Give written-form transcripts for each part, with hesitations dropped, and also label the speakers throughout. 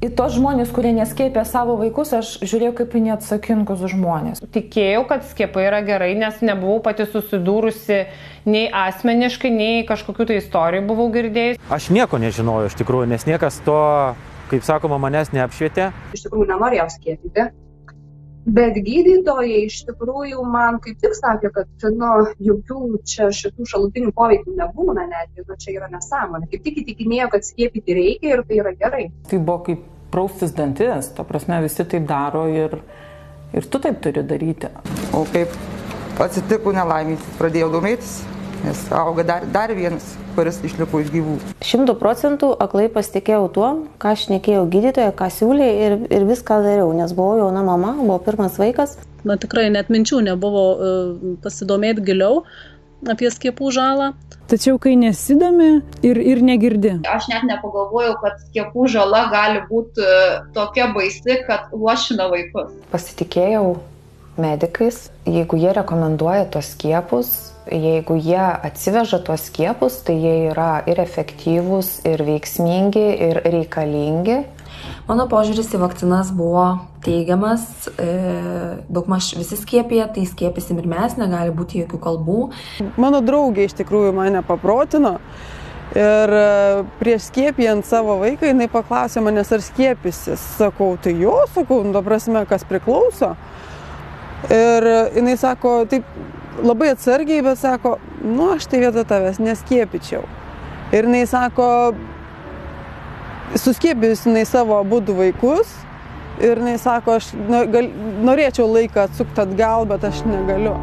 Speaker 1: Į tos žmonės, kurie neskiepė savo vaikus, aš žiūrėjau kaip į neatsakingus žmonės.
Speaker 2: Tikėjau, kad skiepai yra gerai, nes nebuvau pati susidūrusi nei asmeniškai, nei kažkokių tai istorijų buvau girdėjus.
Speaker 3: Aš nieko nežinojau iš tikrųjų, nes niekas to, kaip sakoma, manęs neapšvietė.
Speaker 4: Iš tikrųjų nenorėjau skiepyti, bet gydytojai iš tikrųjų man kaip tik sakė, kad jokių čia šitų šalutinių poveikių nebūna netgi, čia yra nesąmonė. Kaip tik įtikinėjo, kad skiepyti reikia ir tai yra gerai.
Speaker 5: Tai buvo kaip praustis dantis, ta prasme visi taip daro ir tu taip turi daryti.
Speaker 6: O kaip atsitiko nelaimė, pradėjau domėtis, nes auga dar vienas, kuris išlipo iš gyvų.
Speaker 7: 100% aklai pasitikėjau tuo, ką aš šnekėjau gydytoje, ką siūlė ir viską dariau, nes buvau jauna mama, buvo pirmas vaikas.
Speaker 8: Man tikrai net minčių nebuvo pasidomėti giliau apie skiepų žalą.
Speaker 9: Tačiau kai nesidomi ir negirdi.
Speaker 10: Aš net nepagalvojau, kad skiepų žala gali būti tokia baisi, kad luošina vaikus.
Speaker 1: Pasitikėjau medikais, jeigu jie rekomenduoja tos skiepus, jeigu jie atsiveža tuos skiepus, tai jie yra ir efektyvūs, ir veiksmingi, ir reikalingi.
Speaker 11: Mano požiūris į vakcinas buvo teigiamas, daugmaž visi skiepija, tai skiepysim ir mes, negali būti jokių kalbų.
Speaker 9: Mano draugė iš tikrųjų mane paprotino ir prieš skiepijant savo vaiką jinai paklausė manęs, ar skiepysis. Sakau, tai jo, sakau, prasme, kas priklauso. Ir jinai sako, taip labai atsargiai, bet sako, aš tai vietoj tavęs neskiepyčiau. Ir jinai sako, suskiepijus jinai savo abudu vaikus ir jinai sako, aš norėčiau laiką atsukti atgal, bet aš negaliu.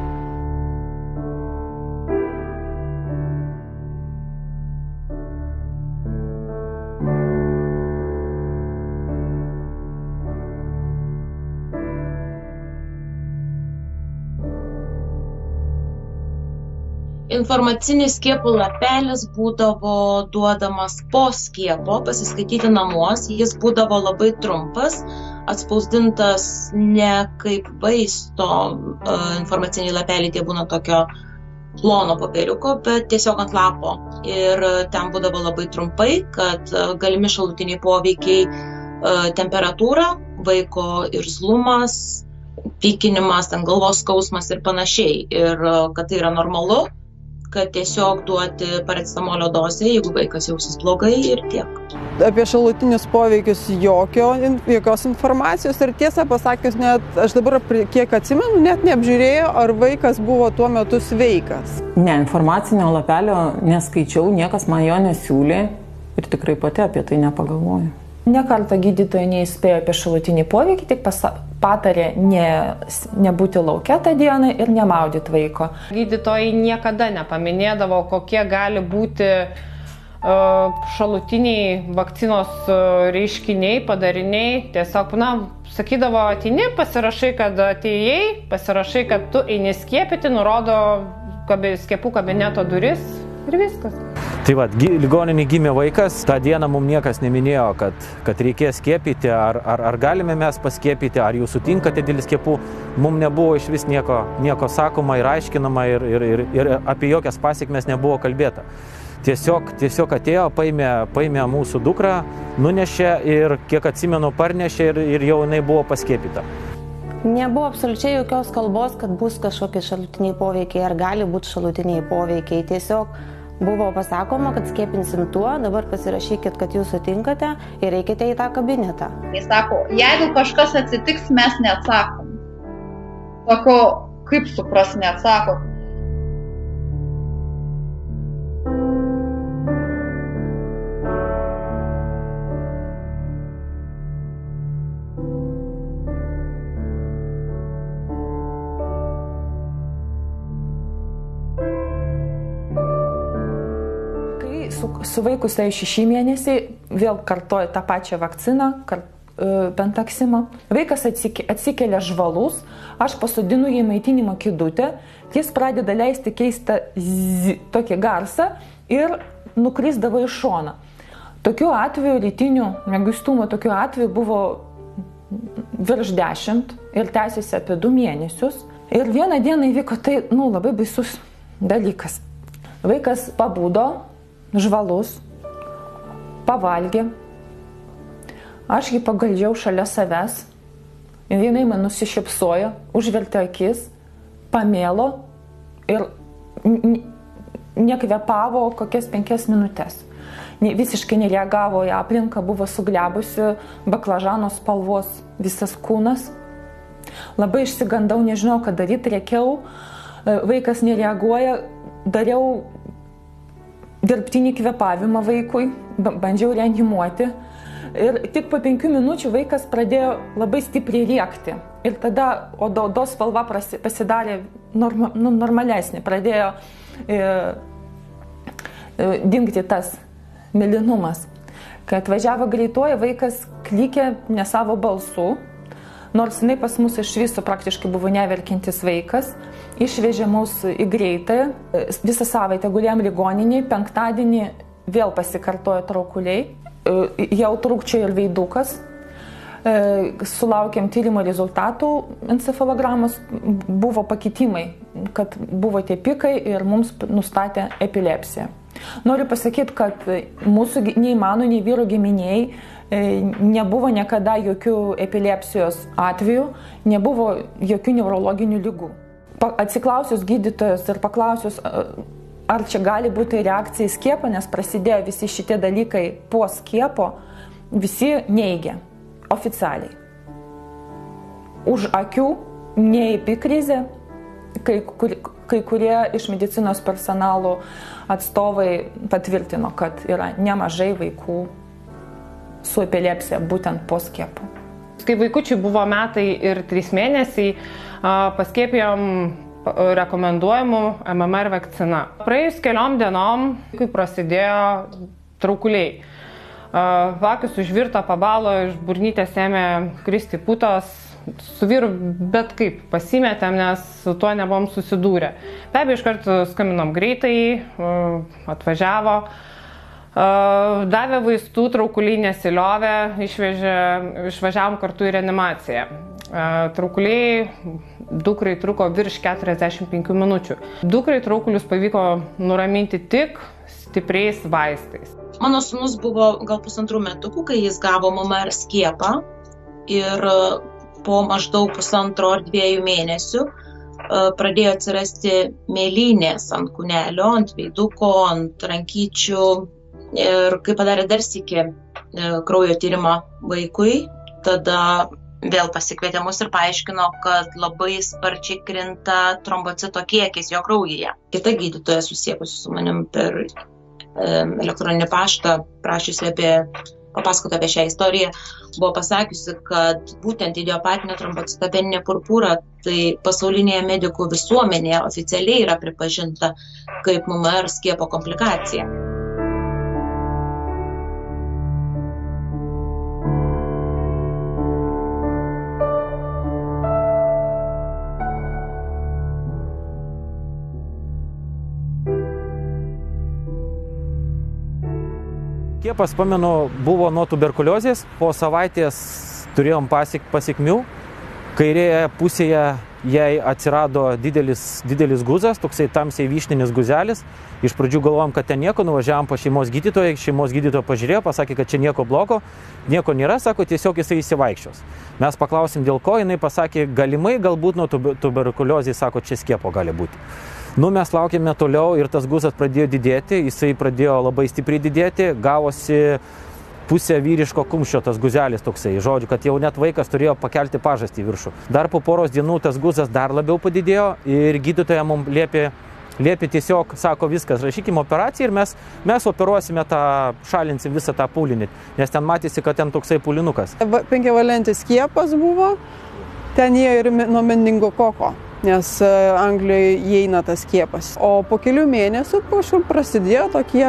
Speaker 12: Informacinis skiepų lapelis būdavo duodamas po skiepo, pasiskaityti namuos, jis būdavo labai trumpas, atspausdintas ne kaip vaisto informaciniai lapeliai, tie būna tokio plono popieriuko, bet tiesiog ant lapo. Ir ten būdavo labai trumpai, kad galimi šalutiniai poveikiai, temperatūra, vaiko irzlumas, pykinimas, galvos skausmas ir panašiai. Ir kad tai yra normalu, kad tiesiog duoti paracetamolio dozę, jeigu vaikas jausis blogai ir tiek.
Speaker 9: Apie šalutinius poveikius jokios informacijos ir tiesą pasakius, net aš dabar kiek atsimenu, net neapžiūrėjau, ar vaikas buvo tuo metu sveikas.
Speaker 5: Ne, informacinio lapelio neskaičiau, niekas man jo nesiūlė ir tikrai pati apie tai nepagalvoju.
Speaker 1: Nekartą gydytojai neįspėjo apie šalutinį poveikį, tik patarė nebūti lauke tą dieną ir nemaudyti vaiko.
Speaker 2: Gydytojai niekada nepaminėdavo, kokie gali būti šalutiniai vakcinos reiškiniai, padariniai. Tiesiog, sakydavo, ateini, pasirašai, kad atėjai, pasirašai, kad tu eini skiepyti, nurodo skiepų kabineto duris ir viskas.
Speaker 3: Tai ligoninėje gimė vaikas, tą dieną mums niekas neminėjo, kad reikės skiepyti, ar galime mes paskiepyti, ar jūs sutinkate dėl skiepų. Mums nebuvo iš vis nieko sakoma ir aiškinama ir apie jokias pasiekmes nebuvo kalbėta. Tiesiog atėjo, paėmė mūsų dukrą, nunešė ir, kiek atsimenu, parnešė ir jau jinai buvo paskiepyta.
Speaker 7: Nebuvo absoliučiai jokios kalbos, kad bus kažkokie šalutiniai poveikiai ar gali būti šalutiniai poveikiai. Tiesiog buvo pasakoma, kad skiepinsim tuo, dabar pasirašykit, kad jūs sutinkate ir eikite į tą kabinetą.
Speaker 10: Jis sako, jeigu kažkas atsitiks, mes neatsakom. Sako, kaip supras neatsakot?
Speaker 1: Su vaiku suėjo 6 mėnesiai, vėl kartoja tą pačią vakciną, pentaksimą. Vaikas atsikelia žvalus, aš pasodinu jį maitinimo kėdutę, jis pradeda leisti keistą tokį garsą ir nukrisdavo į šoną. Tokių atvejų, rytinių mieguistumo, tokių atvejų buvo virš 10 ir tęsiasi apie 2 mėnesius. Ir vieną dieną įvyko tai, labai baisus dalykas. Vaikas pabudo, žvalus, pavalgė, Aš jį pagaldžiau šalia savęs. Ir jinai man nusišypsojo, užvertė akis, pamėlo ir nekvėpavo kokias 5 minutės. Visiškai nereagavo į aplinką, buvo suglebusi, baklažano spalvos visas kūnas. Labai išsigandau, nežinau, ką daryti, rėkiau, vaikas nereaguoja, dariau dirbtinį kvėpavimą vaikui, bandžiau reanimuoti. Ir tik po 5 minučių vaikas pradėjo labai stipriai rėkti. Ir tada odos spalva pasidarė normalesnė, pradėjo dingti tas mėlynumas. Kai atvažiavo greitoji, vaikas klykė ne savo balsu, nors jinai pas mus iš viso praktiškai buvo neverkintis vaikas, išvežė mus į greitąją, visą savaitę gulėjom ligoninėje, 5-dienį vėl pasikartojo traukuliai, jau trūkčiojo ir veidukas, sulaukėm tyrimo rezultatų encefalogramos, buvo pakitimai, kad buvo tie pikai ir mums nustatė epilepsiją. Noriu pasakyti, kad mūsų nei mano, nei vyro giminėjai nebuvo niekada jokių epilepsijos atvejų, nebuvo jokių neurologinių ligų. Atsiklausius gydytojos ir paklausius, ar čia gali būti reakcija į skiepą, nes prasidėjo visi šitie dalykai po skiepo, visi neigia oficialiai. Už akių ne epikrizė, kai kurie iš medicinos personalo atstovai patvirtino, kad yra nemažai vaikų su epilepsija būtent po skiepų.
Speaker 2: Kai vaikučiai buvo metai ir 3 mėnesiai, paskiepijom rekomenduojamų MMR vakciną. Praėjus keliom dienom, kai prasidėjo traukuliai. Vakis užvirto, pabalo, iš burnytės ėmė kristi putos. Su vyru bet kaip pasimetėm, nes su tuo nebuvom susidūrę. Be abejo, iš karto skaminom greitai, atvažiavo, davė vaistų, traukuliai nesiliovė, išvažiavom kartu į reanimaciją. Traukuliai dukrai truko virš 45 minučių. Dukrai traukulius pavyko nuraminti tik stipriais vaistais.
Speaker 12: Mano sūnus buvo gal 1,5 metukų, kai jis gavo MMR skiepą ir po maždaug 1,5 ar 2 mėnesių pradėjo atsirasti mėlynės ant kūnelio, ant veiduko, ant rankyčių. Ir kai padarė dar sykį kraujo tyrimą vaikui, tada vėl pasikvietė mus ir paaiškino, kad labai sparčiai krinta trombocito kiekis jo kraujyje. Kita gydytoja susiekusi su manim per elektroninį paštą, prašysi papasakoti apie šią istoriją, buvo pasakiusi, kad būtent idiopatinė trombocitopeninė purpura tai pasaulinėje medikų visuomenėje oficialiai yra pripažinta kaip MMR skiepo komplikacija.
Speaker 3: Skiepas, pamenu, buvo nuo tuberkuliozės, po savaitės turėjom pasekmių. Kairėje pusėje jai atsirado didelis guzas, toksai tamsiai vyšninis guzelis. Iš pradžių galvojom, kad ten nieko, nuvažiavom pas šeimos gydytoją pažiūrėjo, pasakė, kad čia nieko blogo, nieko nėra, sako, tiesiog jisai įsivaikščios. Mes paklausėm dėl ko, jinai pasakė, galimai galbūt nuo tuberkuliozės, sako, čia skiepo gali būti. Mes laukėme toliau ir tas guzas pradėjo didėti, jisai pradėjo labai stipriai didėti, gavosi pusė vyriško kumščio tas guzelis toksai, žodžiu, kad jau net vaikas turėjo pakelti pažastį viršų. Dar po poros dienų tas guzas dar labiau padidėjo ir gydytoja mums liepė tiesiog, sako, viskas, rašykim operaciją ir mes operuosime šalinsim visą tą pūlinį, nes ten matėsi, kad ten toksai pūlinukas.
Speaker 9: 5-valentis skiepas buvo, ten jie ir nuo meningokoko, nes Anglijoje įeina tas skiepas. O po kelių mėnesių kažkur prasidėjo tokie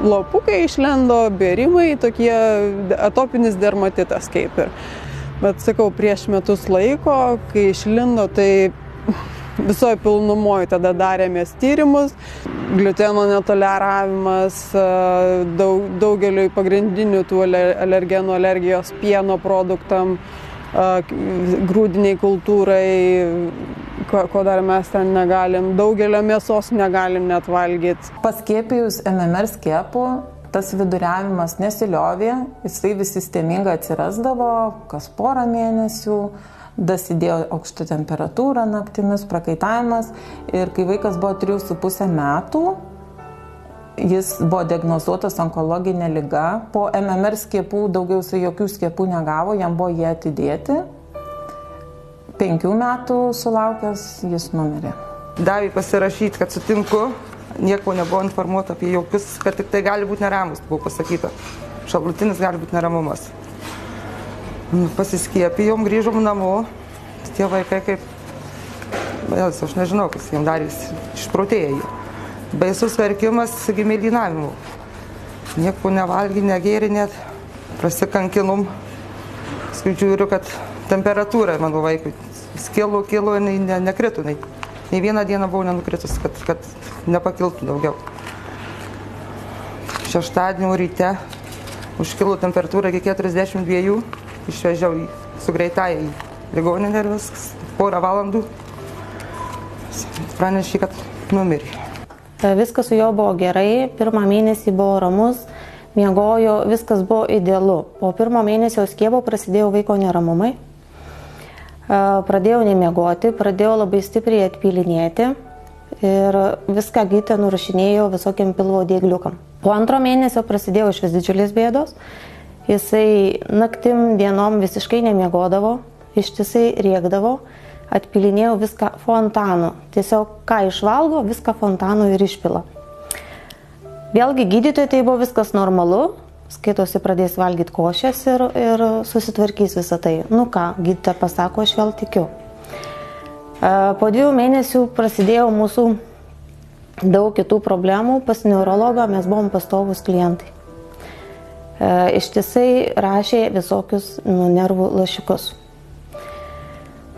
Speaker 9: lopukai, išlendo bėrimai, tokie atopinis dermatitas kaip ir. Bet sakau, prieš metus laiko, kai išlindo, tai visoje pilnumoje tada darėmės tyrimus, gliuteno netoleravimas, daugeliui pagrindinių tų alergenų alergijos pieno produktam, grūdiniai kultūrai, ko dar mes ten negalim, daugelio mėsos negalim net valgyti.
Speaker 5: Paskiepijus MMR skiepu tas viduriavimas nesiliovė, jisai vis sistemingai atsirasdavo, kas porą mėnesių, dasidėjo aukšta temperatūra naktimis, prakaitavimas ir kai vaikas buvo 3,5 metų, jis buvo diagnozuotas onkologinė liga, po MMR skiepų daugiau jokių skiepų negavo, jam buvo jie atidėti, 5 metų sulaukęs jis numirė.
Speaker 6: Davė pasirašyti, kad sutinku, nieko nebuvo informuota apie jokius, kad tik tai gali būti neramus, buvo pasakyta. Šalutinis gali būti neramumas. Pasiskiepijom, grįžom namo, tie vaikai kaip, aš nežinau, kas jiems darys, išprotėjo jie. Baisus verkimas gimėlynavimu. Nieko nevalgy, negėri net, prasikankinom. Žiūriu, kad temperatūra mano vaikui kilo ir nekrito. Nei vieną dieną buvau nenukritus, kad nepakiltų daugiau. Šeštadienio ryte užkilo temperatūra iki 42, išvežiau su greitąja į ligoninę ir viskas. Porą valandų pranešė, kad numirė.
Speaker 7: Viskas su juo buvo gerai, 1 mėnesį buvo ramus, miegojo, viskas buvo idealu. Po 1 mėnesio skiepo prasidėjo vaiko neramumai. Pradėjau nemiegoti, pradėjau labai stipriai atpilinėti ir viską gydytoja nurašinėjo visokiam pilvo dėgliukam. Po 2 mėnesio prasidėjo išvis didžiulės bėdos. Jisai naktim dienom visiškai nemiegodavo, ištisai rėkdavo, atpilinėjau viską fontanu. Tiesiog ką išvalgo, viską fontanu ir išpila. Vėlgi gydytojai tai buvo viskas normalu, skaitosi pradės valgyti košės ir susitvarkys visą tai. Nu ką, gydytoja pasako, aš vėl tikiu. Po 2 mėnesių prasidėjo mūsų daug kitų problemų. Pas neurologą mes buvom pastovus klientai. Ištisai rašė visokius nervų lašiukus.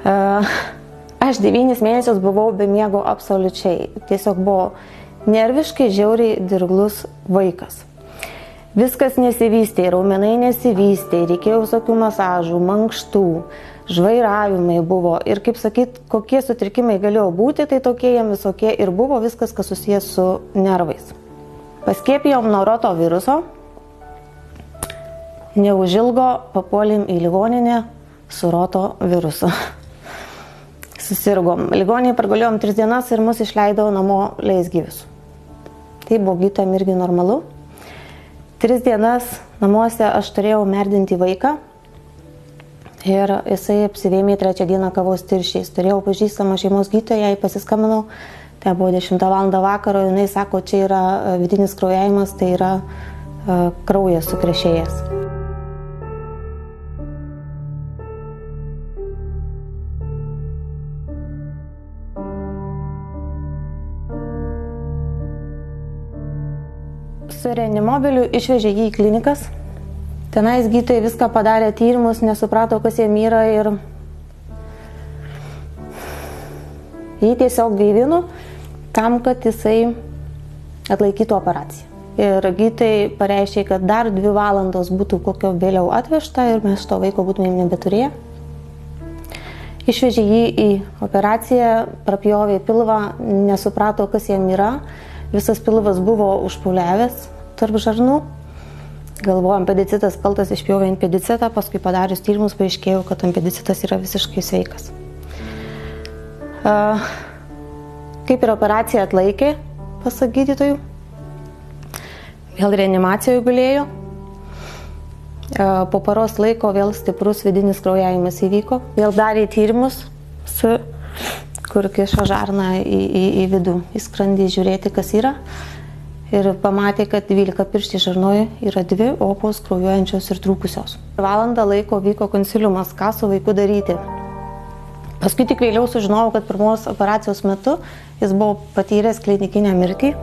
Speaker 7: Aš 9 mėnesius buvau be miego absoliučiai. Tiesiog buvo nerviškai žiauriai dirglus vaikas. Viskas nesivystė, raumenai nesivystė, reikėjo visokių masažų, mankštų, žvairavimai buvo. Ir kaip sakyt, kokie sutrikimai galėjo būti, tai tokie jam visokie ir buvo viskas, kas susijęs su nervais. Paskiepijom nuo rotaviruso, neužilgo papuolėm į ligoninę su rotavirusu. Susirgom. Ligoninėje pragulėjom 3 dienas ir mus išleido namo leisgyvius. Tai buvo gydytojam irgi normalu. 3 dienas namuose aš turėjau merdinti vaiką ir jisai apsivėmė 3 dieną kavos tirščiais. Turėjau pažįstamą šeimos gydytoją, jai pasiskambinau, tai buvo 10 val. Vakaro, jinai sako, čia yra vidinis kraujavimas, tai yra kraujas sukrešėjęs. Su reanimobiliu išvežė jį į klinikas. Tenais gydytojai viską padarė tyrimus, nesuprato, kas jam yra ir jį tiesiog gaivino tam, kad jisai atlaikytų operaciją. Ir gydytojai pareiškė, kad dar 2 valandos būtų kokio vėliau atvežta ir mes to vaiko būtumėm nebeturėję. Išvežė jį į operaciją, prapjovė pilvą, nesuprato, kas jam yra. Visas pilvas buvo užpūliavęs tarp žarnų. Galvojom, apendicitas kaltas, išpjovė apendicitą, paskui padarius tyrimus paaiškėjo, kad apendicitas yra visiškai sveikas. Kaip ir operaciją atlaikė, pasak gydytojų. Vėl reanimacijoje gulėjo. Po paros laiko vėl stiprus vidinis kraujavimas įvyko. Vėl darė tyrimus, kur kišo žarną į vidų, į skrandį žiūrėti, kas yra. Ir pamatė, kad 12 pirštį žarnoje yra 2 opos kraujuojančios ir trūkusios. Valandą laiko vyko konsiliumas, ką su vaiku daryti. Paskui tik vėliau sužinojau, kad pirmos operacijos metu jis buvo patyręs klinikinę mirtį.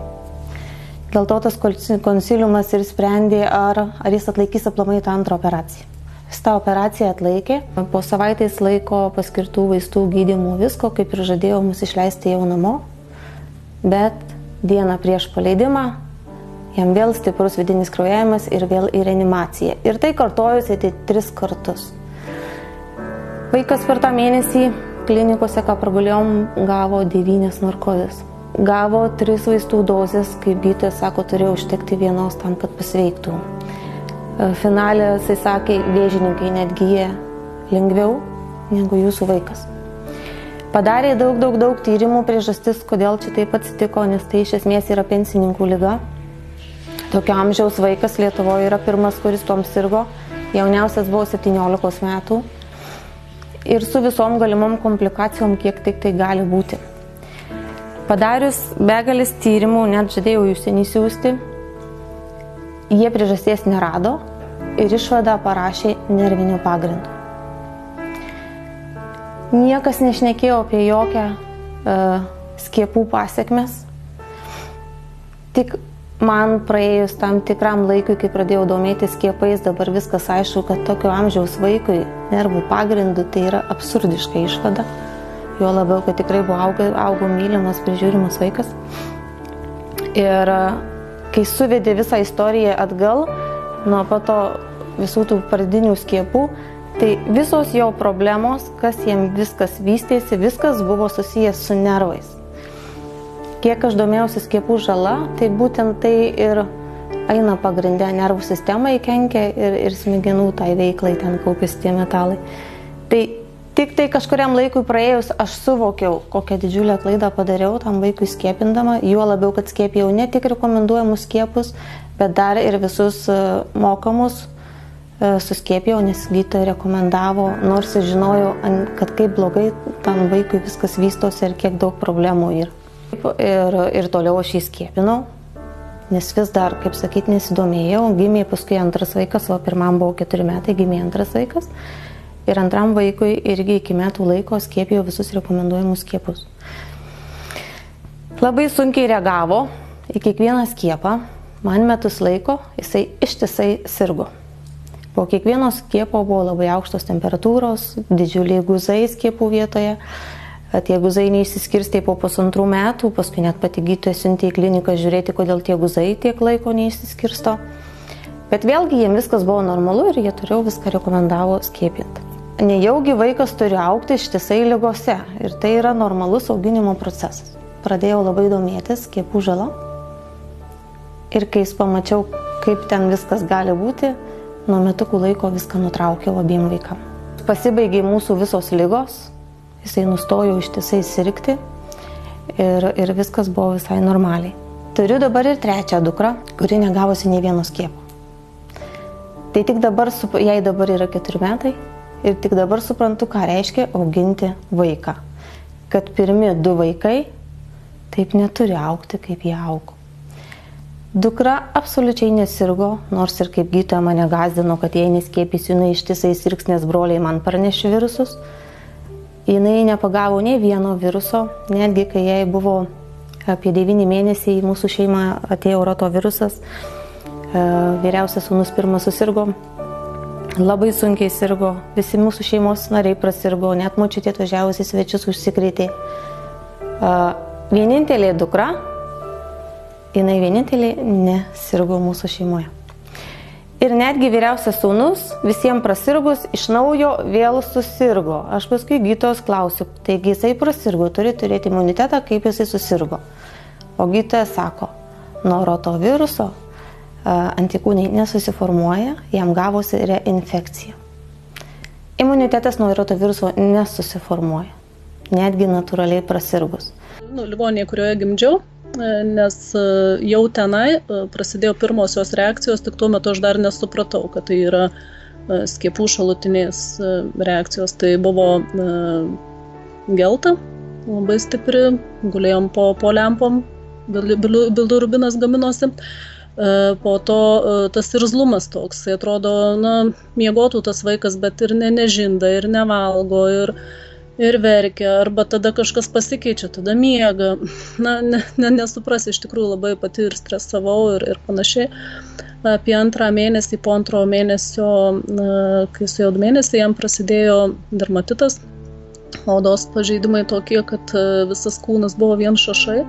Speaker 7: Dėl to tas konsiliumas ir sprendė, ar jis atlaikys aplamai tą antrą operaciją. Jis tą operaciją atlaikė. Po savaitės laiko paskirtų vaistų, gydymų, visko, kaip ir žadėjo mus išleisti jau namo. Bet dieną prieš paleidimą jam vėl stiprus vidinis kraujavimas ir vėl į reanimaciją. Ir tai kartojosi 3 kartus. Vaikas per tą mėnesį klinikose, ką pragulėjom, gavo 9 narkozes. gavo 3 vaistų dozes, kaip gydytojas sako, turėjo užtekti vienos tam, kad pasveiktų. Finale, jisai sakė, vėžininkai netgi jie lengviau negu jūsų vaikas. Padarė daug tyrimų, priežastis, kodėl čia taip atsitiko, nes tai iš esmės yra pensininkų liga. Tokio amžiaus vaikas Lietuvoje yra pirmas, kuris tom sirgo. Jauniausias buvo 17 metų. Ir su visom galimom komplikacijom, kiek tik tai gali būti. Padarius begalis tyrimų, net žadėjau jūs ten įsiųsti, jie priežasties nerado ir išvadą parašė nervinių pagrindų. Niekas nešnekėjo apie jokią skiepų pasiekmes. Tik man praėjus tam tikram laikui, kai pradėjau domėtis skiepais, dabar viskas aišku, kad tokio amžiaus vaikui nervų pagrindų tai yra absurdiška išvada. Jo labiau, kad tikrai buvo augo mylimas, prižiūrimas vaikas. Ir kai suvedė visą istoriją atgal, nuo pato visų tų pradinių skiepų, tai visos jo problemos, kas jiem viskas vystėsi, viskas buvo susijęs su nervais. Kiek aš domėjausi skiepų žala, tai būtent tai ir eina pagrindę nervų sistemai, kenkia ir smegenų tai veiklai, ten kaupiasi tie metalai. Tai tik tai kažkuriam laikui praėjus aš suvokiau, kokią didžiulę klaidą padariau tam vaikui skiepindama, juo labiau, kad skiepijau ne tik rekomenduojamus skiepus, bet dar ir visus mokamus suskiepijau, nes gydytoja rekomendavo, nors ir žinojau, kad kaip blogai tam vaikui viskas vystosi ir kiek daug problemų yra. Ir toliau aš jį skiepinau, nes vis dar, kaip sakyti, nesidomėjau. Gimė paskui antras vaikas, o pirmam buvo 4 metai, gimė antras vaikas. Ir antram vaikui irgi iki metų laiko skiepijau visus rekomenduojamus skiepus. Labai sunkiai reagavo į kiekvieną skiepą. Man metus laiko jisai ištisai sirgo. Po kiekvieno skiepo buvo labai aukštos temperatūros, didžiuliai guzai skiepų vietoje. Tie guzai neišsiskirstė po 1,5 metų, paskui net pati gydytoja siuntė į kliniką žiūrėti, kodėl tie guzai tiek laiko neišsiskirsto. Bet vėlgi jiems viskas buvo normalu ir jie turėjo viską rekomendavo skiepinti. Nejaugi vaikas turi augti ištisai ligose ir tai yra normalus auginimo procesas. Pradėjau labai domėtis skiepų žala ir kai pamačiau, kaip ten viskas gali būti, nuo metukų laiko viską nutraukiau abiem vaikam. Pasibaigė mūsų visos ligos. Jisai nustojo ištisai sirgti ir viskas buvo visai normaliai. Turiu dabar ir 3 dukrą, kuri negavosi nei vieno skiepo. Tai tik dabar, jai dabar yra 4 metai ir tik dabar suprantu, ką reiškia auginti vaiką. Kad pirmi 2 vaikai taip neturi augti, kaip jie augo. Dukra absoliučiai nesirgo, nors ir kaip gydytoja mane gąsdino, kad jei neskiepysiu, jinai ištisai sirgs, nes broliai man pranešė virusus. Jinai nepagavo nei vieno viruso, netgi kai jai buvo apie 9 mėnesiai į mūsų šeimą atėjo rotavirusas. Vyriausias sūnus pirmas susirgo, labai sunkiai sirgo, visi mūsų šeimos nariai prasirgo, net močiutė atvažiavusi svečius užsikrėtė. Vienintelė dukra, jinai vienintelė nesirgo mūsų šeimoje. Ir netgi vyriausias sūnus visiems prasirgus iš naujo vėl susirgo. Aš paskui gydytojos klausiu, taigi jisai prasirgo, turi turėti imunitetą, kaip jisai susirgo. O gydytojas sako, nuo rotaviruso antikūniai nesusiformuoja, jam gavosi reinfekcija. Imunitetas nuo rotaviruso nesusiformuoja, netgi natūraliai prasirgus.
Speaker 8: Ligoninėje, kurioje gimdžiau, nes jau tenai prasidėjo pirmosios reakcijos, tik tuo metu aš dar nesupratau, kad tai yra skiepų šalutinės reakcijos. Tai buvo gelta, labai stipri, gulėjom po lempom, bildurubinas gaminosi. Po to tas irzlumas toks, tai atrodo, miegotų tas vaikas, bet ir nežinda, ir nevalgo, ir verkia, arba tada kažkas pasikeičia, tada miega. Nesuprasi, iš tikrųjų labai pati ir stresavau ir panašiai. Apie 2 mėnesį, po 2 mėnesio, kai suėjo 2 mėnesiai, jam prasidėjo dermatitas, odos pažeidimai tokie, kad visas kūnas buvo vien šašai.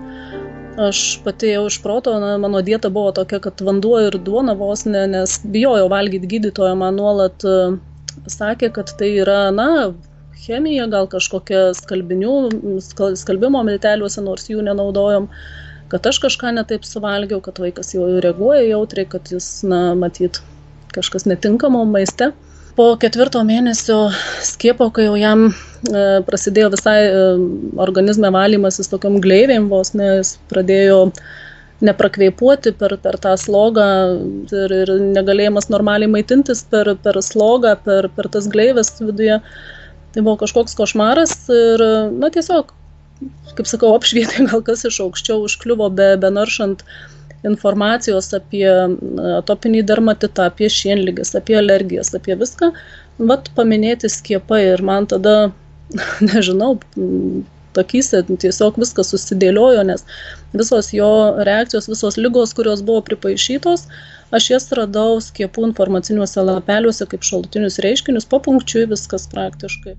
Speaker 8: Aš pati jau iš proto, mano dieta buvo tokia, kad vanduo ir duona vos nes bijojau valgyti. Gydytoja man nuolat sakė, kad tai yra, chemija, gal kažkokia skalbimo milteliuose, nors jų nenaudojom, kad aš kažką netaip suvalgiau, kad vaikas jau reaguoja jautriai, kad jis, matyt, kažkas netinkamo maiste. Po 4 mėnesio skiepo, kai jau jam prasidėjo visai organizme valymasis tokiom gleivėm, vos jis pradėjo neprakveipuoti per tą slogą ir negalėjimas normaliai maitintis per slogą, per tas gleivės viduje. Tai buvo kažkoks košmaras ir, tiesiog, kaip sakau, apšvietė gal kas iš aukščiau, užkliuvo be naršant informacijos apie atopinį dermatitą, apie šienligės, apie alergijas, apie viską. Paminėti skiepai ir man tada, nežinau, takyse tiesiog viskas susidėliojo, nes visos jo reakcijos, visos ligos, kurios buvo pripaišytos, aš jas radau skiepų informaciniuose lapeliuose kaip šalutinius reiškinius, papunkčiui viskas praktiškai.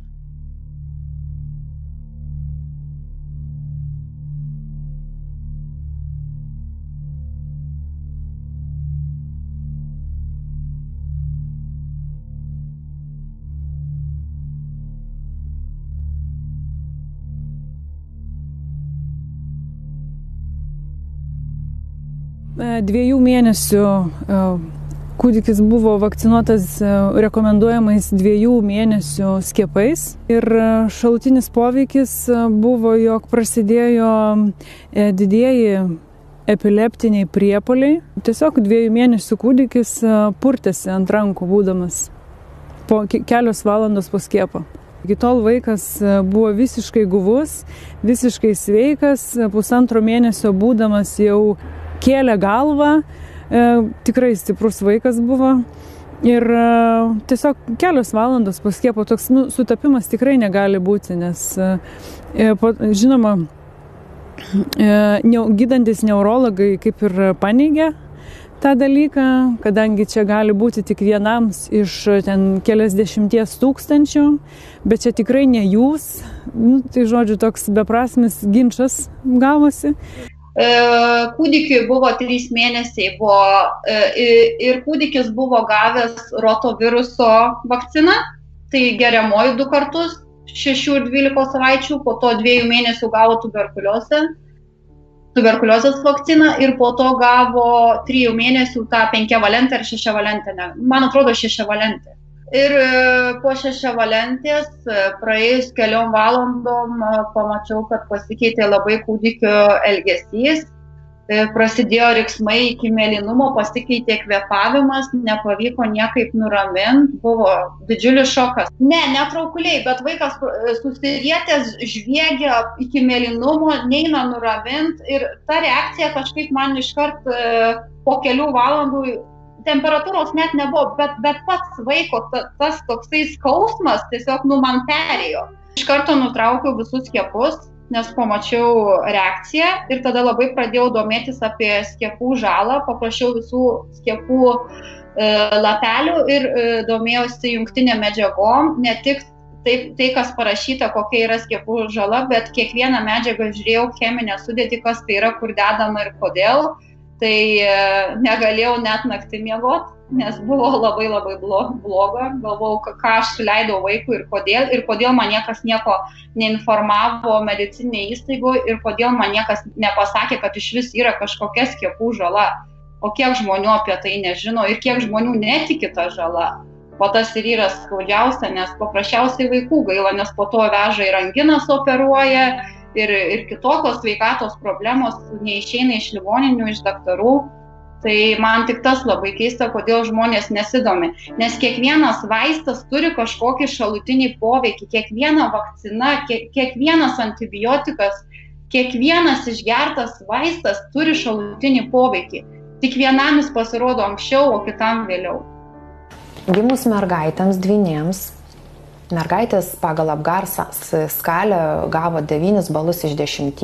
Speaker 13: Dviejų mėnesių kūdikis buvo vakcinuotas rekomenduojamais 2 mėnesių skiepais ir šalutinis poveikis buvo, jog prasidėjo didieji epileptiniai priepuoliai. Tiesiog 2 mėnesių kūdikis purtėsi ant rankų būdamas po kelios valandos po skiepo. Iki tol vaikas buvo visiškai guvus, visiškai sveikas, 1,5 mėnesio būdamas jau kėlė galvą, tikrai stiprus vaikas buvo ir tiesiog kelios valandos po skiepo toks sutapimas tikrai negali būti, nes žinoma, gydantis neurologai kaip ir paneigė tą dalyką, kadangi čia gali būti tik vienam iš ten keliasdešimties tūkstančių, bet čia tikrai ne jūs, tai žodžiu toks beprasmis ginčas gavosi.
Speaker 10: Kūdikiui buvo 3 mėnesiai ir kūdikis buvo gavęs rotaviruso vakciną, tai geriamoji 2 kartus, 6 ir 12 savaičių, po to 2 mėnesių gavo tuberkuliozės vakciną ir po to gavo 3 mėnesių tą 5-valentę ar 6-valentę, man atrodo 6-valentę. Ir po 6-valentės, praėjus keliom valandom, pamačiau, kad pasikeitė labai kūdikio elgesys, prasidėjo riksmai iki mėlynumo, pasikeitė kvėpavimas, nepavyko niekaip nuraminti, buvo didžiulis šokas. Ne traukuliai, bet vaikas susirietęs žviegia iki mėlynumo, neina nuraminti ir ta reakcija kažkaip man iškart po kelių valandų temperatūros net nebuvo, bet pats vaiko tas toksai skausmas tiesiog man perėjo. Iš karto nutraukiau visus skiepus, nes pamačiau reakciją ir tada labai pradėjau domėtis apie skiepų žalą, paprašiau visų skiepų lapelių ir domėjausi jungtinėm medžiagom, ne tik tai, kas parašyta, kokia yra skiepų žala, bet kiekvieną medžiagą žiūrėjau cheminę sudėtį, kas tai yra, kur dedama ir kodėl. Tai negalėjau net naktį miegoti, nes buvo labai bloga. Galvojau, ką aš suleidau vaikui ir kodėl man niekas nieko neinformavo medicinėje įstaigoje ir kodėl man niekas nepasakė, kad iš vis yra kažkokia skiepų žala. O kiek žmonių apie tai nežino ir kiek žmonių netiki tą žalą. O tas ir yra skaudžiausia, nes paprasčiausiai vaikų gaila, nes po to veža ir anginas operuoja. Ir kitokios sveikatos problemos neišeina iš ligoninių, iš daktarų. Tai man tik tas labai keista, kodėl žmonės nesidomi. Nes kiekvienas vaistas turi kažkokį šalutinį poveikį. Kiekviena vakcina, kiekvienas antibiotikas, kiekvienas išgertas vaistas turi šalutinį poveikį. Tik vienam jis pasirodo anksčiau, o kitam vėliau.
Speaker 11: Gimus mergaitėms dvynėms, mergaitės pagal Apgars skalę gavo 9 balus iš 10,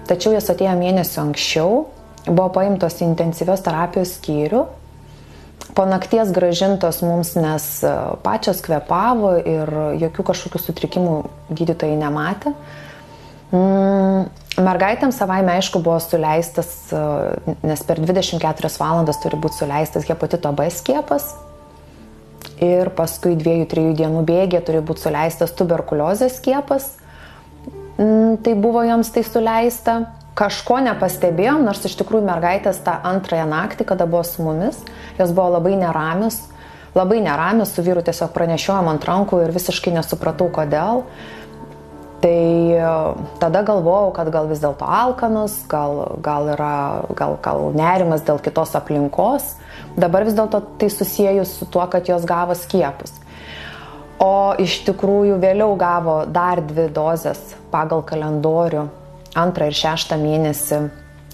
Speaker 11: tačiau jas atėjo mėnesio anksčiau, buvo paimtos į intensyvios terapijos skyrių, po nakties grąžintos mums, nes pačios kvėpavo ir jokių kažkokių sutrikimų gydytojai nematė. Mergaitėms savaime aišku buvo suleistas, nes per 24 valandas turi būti suleistas hepatito B skiepas. ir paskui 2-3 dienų bėgyje turi būti suleistas tuberkuliozės skiepas. Tai buvo joms tai suleista. Kažko nepastebėjom, nors iš tikrųjų mergaitės tą antrąją naktį, kada buvo su mumis, jos buvo labai neramios, su vyru tiesiog pranešiojom ant rankų ir visiškai nesupratau, kodėl. Tai tada galvojau, kad gal vis dėlto alkanos, gal nerimas dėl kitos aplinkos. Dabar vis dėlto tai susijęju su tuo, kad jos gavo skiepus. O iš tikrųjų vėliau gavo dar 2 dozes pagal kalendorių, 2 ir 6 mėnesį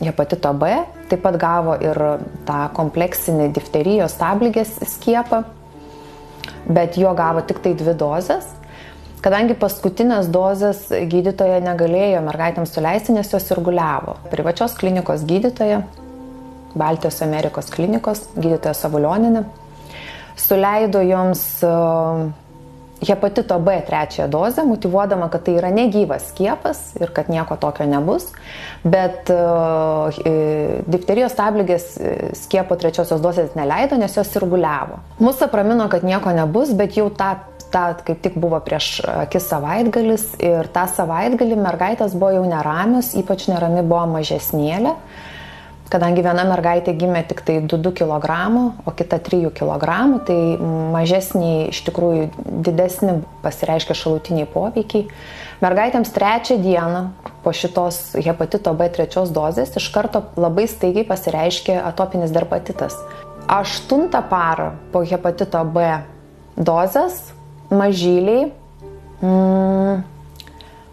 Speaker 11: hepatito B, taip pat gavo ir tą kompleksinį difterijos stabligės skiepą, bet jo gavo tik tai 2 dozes, kadangi paskutinės dozes gydytoja negalėjo mergaitėms suleisti, nes jos sirguliavo. Privačios klinikos gydytoja, Baltijos Amerikos klinikos gydytoja Savulioninė, suleido joms hepatito B 3 dozę, motyvuodama, kad tai yra negyvas skiepas ir kad nieko tokio nebus, bet difterijos stabligės skiepo 3 dozės neleido, nes jos sirguliavo. Mus apramino, kad nieko nebus, bet jau tą kaip tik buvo prieš akis savaitgalis ir tą savaitgalį mergaitės buvo jau neramios, ypač nerami buvo mažesnėlė, kadangi viena mergaitė gimė tik tai 2 kg, o kita 3 kg, tai mažesniai, iš tikrųjų didesni pasireiškia šalutiniai poveikiai. Mergaitėms 3 dieną po šitos hepatito B 3 dozės iš karto labai staigiai pasireiškė atopinis dermatitas. 8 parą po hepatito B dozės mažyliai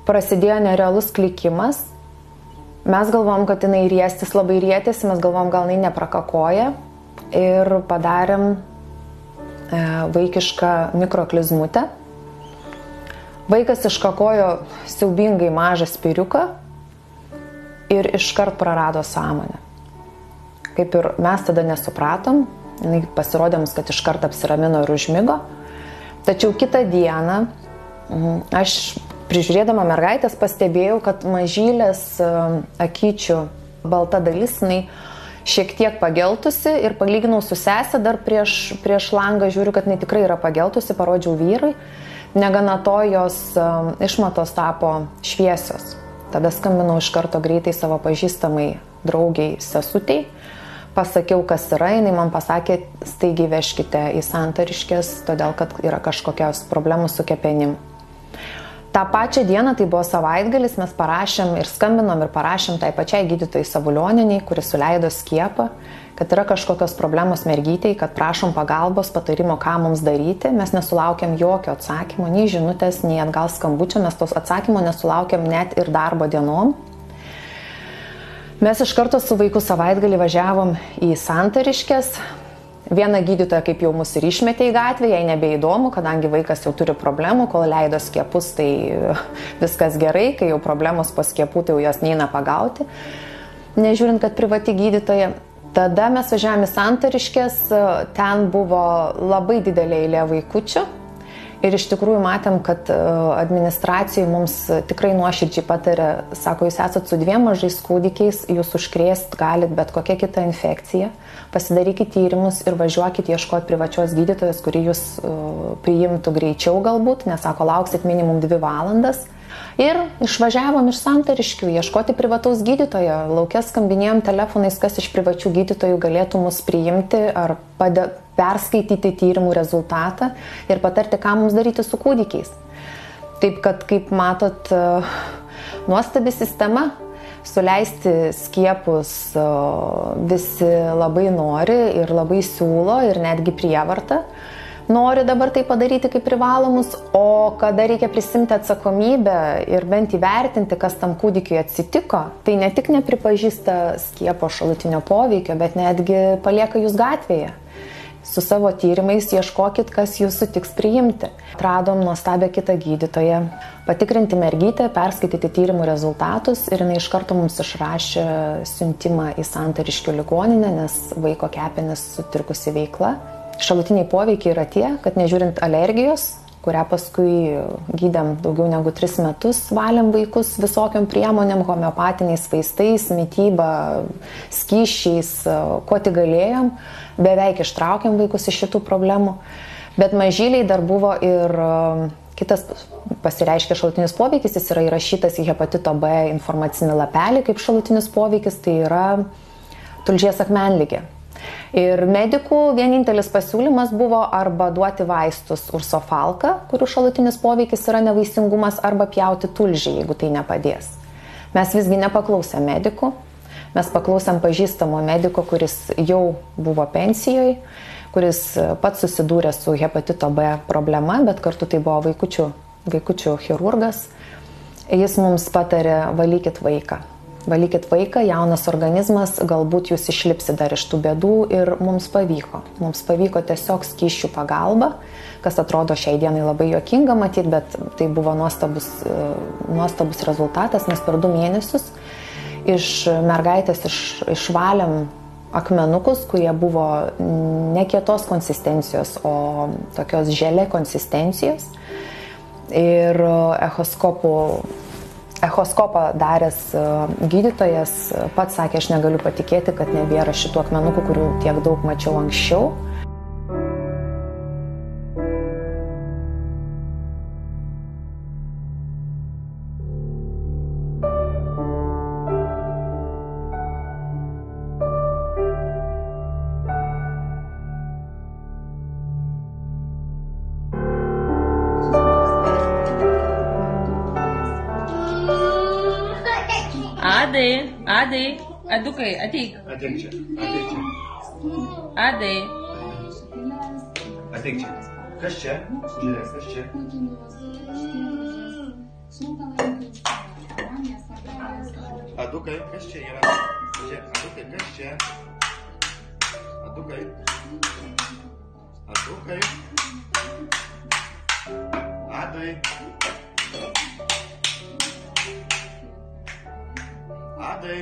Speaker 11: prasidėjo nerealus klikimas. Mes galvom, kad jinai riestis labai rietėsi, mes galvom, gal jinai neprakakoja ir padarėm vaikišką mikroklizmutę. Vaikas iškakojo siaubingai mažą spiriuką ir iškart prarado sąmonę. Kaip ir mes tada nesupratom, jinai pasirodė mums, kad iškart apsiramino ir užmigo. Tačiau kitą dieną aš prižiūrėdama mergaitės pastebėjau, kad mažylės akyčių balta dalis, jinai šiek tiek pageltusi ir palyginau su sesė dar prieš langą, žiūriu, kad jinai tikrai yra pageltusi, parodžiau vyrui. Negana to, jos išmatos tapo šviesios. Tada skambinau iš karto greitai savo pažįstamai draugiai sesutei. Pasakiau, kas yra, jinai man pasakė, staigiai vežkite į Santariškes, todėl kad yra kažkokios problemos su kepenim. Ta pačią dieną, tai buvo savaitgalis, mes parašėm ir skambinom ir parašėm tai pačiai gydytojai Savulioniniai, kuris suleido skiepą, kad yra kažkokios problemos mergytei, kad prašom pagalbos, patarimo, ką mums daryti. Mes nesulaukėm jokio atsakymo, nei žinutės, nei atgal skambučio, mes tos atsakymo nesulaukėm net ir darbo dienom. Mes iš karto su vaiku savaitgalį važiavom į Santariškes. Viena gydytoja kaip jau mus ir išmetė į gatvę, jai nebeįdomu, kadangi vaikas jau turi problemų, kol leido skiepus, tai viskas gerai, kai jau problemos po skiepų, tai jau jos neina pagauti. Nežiūrint, kad privati gydytoja. Tada mes važiavome į Santariškes, ten buvo labai didelė eilė vaikučių. Ir iš tikrųjų matėm, kad administracijai mums tikrai nuoširdžiai patarė, sako, jūs esat su 2 mažais kūdikiais, jūs užkrėst galit bet kokią kitą infekciją, pasidarykit tyrimus ir važiuokit ieškoti privačios gydytojos, kuri jūs priimtų greičiau galbūt, nes sako, lauksit minimum 2 valandas. Ir išvažiavom iš Santariškių ieškoti privataus gydytojo, lauke skambinėjom telefonais, kas iš privačių gydytojų galėtų mus priimti ar perskaityti tyrimų rezultatą ir patarti, ką mums daryti su kūdikiais. Taip kad, kaip matot, nuostabi sistema, suleisti skiepus visi labai nori ir labai siūlo ir netgi prievarta. Nori dabar tai padaryti kaip privalomus, o kada reikia prisimti atsakomybę ir bent įvertinti, kas tam kūdikiui atsitiko, tai ne tik nepripažįsta skiepo šalutinio poveikio, bet netgi palieka jūs gatvėje. Su savo tyrimais ieškokit, kas jūs sutiks priimti. Atradom nuostabią kitą gydytoją, patikrinti mergytę, perskaityti tyrimų rezultatus ir jinai iš karto mums išrašė siuntimą į Santariškių ligoninę, nes vaiko kepenys sutrikusi veikla. Šalutiniai poveikiai yra tie, kad nežiūrint alergijos, kurią paskui gydėm daugiau negu 3 metus, valėm vaikus visokiom priemonėm, homeopatiniais vaistais, mityba, skysčiais, ko tik galėjom, beveik ištraukėm vaikus iš šitų problemų. Bet mažyliai dar buvo ir kitas pasireiškia šalutinis poveikis, jis yra įrašytas į hepatito B informacinį lapelį kaip šalutinis poveikis, tai yra tulžies akmenligė. Ir medikų vienintelis pasiūlymas buvo arba duoti vaistus ursofalką, kurių šalutinis poveikis yra nevaisingumas, arba pjauti tulžį, jeigu tai nepadės. Mes visgi nepaklausėm medikų, mes paklausėm pažįstamo mediko, kuris jau buvo pensijoje, kuris pats susidūrė su hepatito B problema, bet kartu tai buvo vaikučių chirurgas. Jis mums patarė: valykit vaiką. Valykit vaiką, jaunas organizmas, galbūt jūs išlipsit dar iš tų bėdų, ir mums pavyko. Mums pavyko tiesiog skysčių pagalba, kas atrodo šiai dienai labai juokinga matyti, bet tai buvo nuostabus rezultatas, nes per 2 mėnesius iš mergaitės išvalėm akmenukus, kurie buvo ne kietos konsistencijos, o tokios želė konsistencijos. Ir echoskopą daręs gydytojas pats sakė: aš negaliu patikėti, kad nebėra šitų akmenukų, kurių tiek daug mačiau anksčiau.
Speaker 14: Adai, adukai, ateik. Ateik čia. Adai. Ateik čia. Kas čia? Žiūrėk, kas čia? Adukai, kas čia yra? Adukai, kas čia? Adukai. Adukai. Adai. Adai.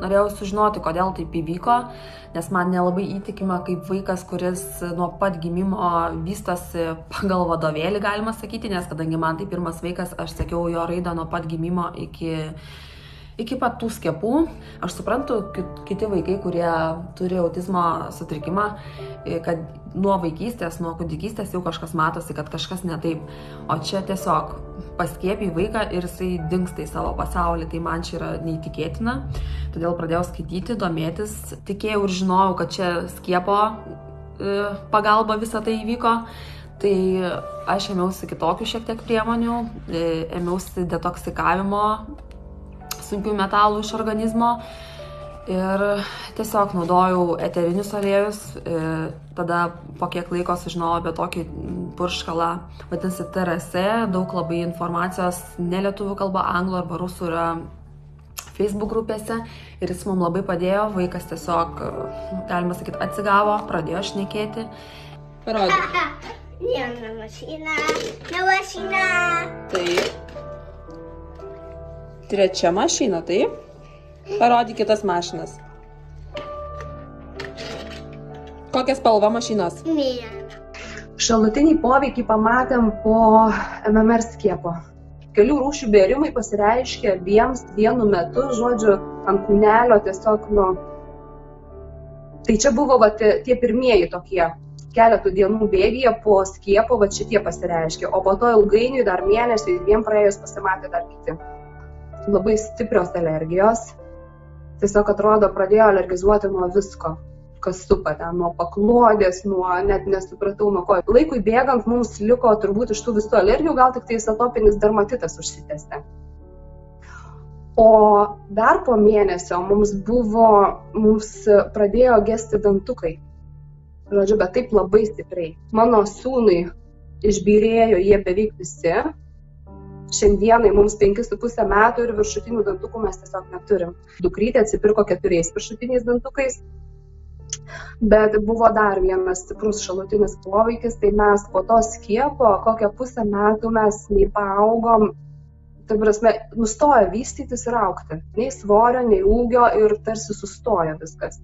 Speaker 15: Norėjau sužinoti, kodėl taip įvyko, nes man nelabai įtikima, kaip vaikas, kuris nuo pat gimimo vystosi pagal vadovėlį, galima sakyti, nes kadangi man tai pirmas vaikas, aš sekiau jo raidą nuo pat gimimo iki pat tų skiepų. Aš suprantu, kiti vaikai, kurie turi autizmo sutrikimą, kad nuo vaikystės, nuo kūdikystės jau kažkas matosi, kad kažkas ne taip. O čia tiesiog paskiepiai vaiką ir jisai dingsta į savo pasaulį. Tai man čia yra neįtikėtina. Todėl pradėjau skaityti, domėtis. Tikėjau ir žinojau, kad čia skiepo pagalba visą tai įvyko. Tai aš ėmiausi kitokių šiek tiek priemonių. Ėmiausi detoksikavimo sunkių metalų iš organizmo. Ir tiesiog naudojau eterinius aliejus. Tada po kiek laiko sužinojau apie tokį purškalą, vadinasi TRC, daug labai informacijos ne lietuvių kalba, anglų arba rusų yra Facebook grupėse. Ir jis mums labai padėjo, vaikas tiesiog, galima sakyti, atsigavo, pradėjo šnekėti.
Speaker 14: Parodyk.
Speaker 16: Viena mašina.
Speaker 14: Taip. Trečia mašina, taip? Parodyk kitas mašinas. Kokia spalva mašinos?
Speaker 16: Mėlyna.
Speaker 4: Šalutinį poveikį pamatėm po MMR skiepo. Kelių rūšių bėrimai pasireiškia abiems vienu metu, žodžiu, ant kūnelio tiesiog, Tai čia buvo tie pirmieji tokie keletų dienų bėgyje po skiepo, šitie pasireiškia, o po to ilgainiui dar mėnesį, 2 praėjus pasimatė dar kiti. Labai stiprios alergijos. Tiesiog atrodo, pradėjo alergizuoti nuo visko, kas supa ten, nuo paklodės, net nesupratau nuo ko. Laikui bėgant mums liko turbūt iš tų visų alergijų, gal tik tai atopinis dermatitas užsitęsė. O dar po mėnesio mums pradėjo gesti dantukai. Žodžiu, bet taip labai stipriai. Mano sūnui išbyrėjo jie beveik visi. Šiandienai mums 5,5 metų ir viršutinių dantukų mes tiesiog neturim. Dukrytė atsipirko 4 viršutiniais dantukais, bet buvo dar vienas stiprus šalutinis poveikis, tai mes po to skiepo kokią pusę metų mes nei paaugom, tai prasme, nustojo vystytis ir augti. Nei svorio, nei ūgio ir tarsi sustojo viskas.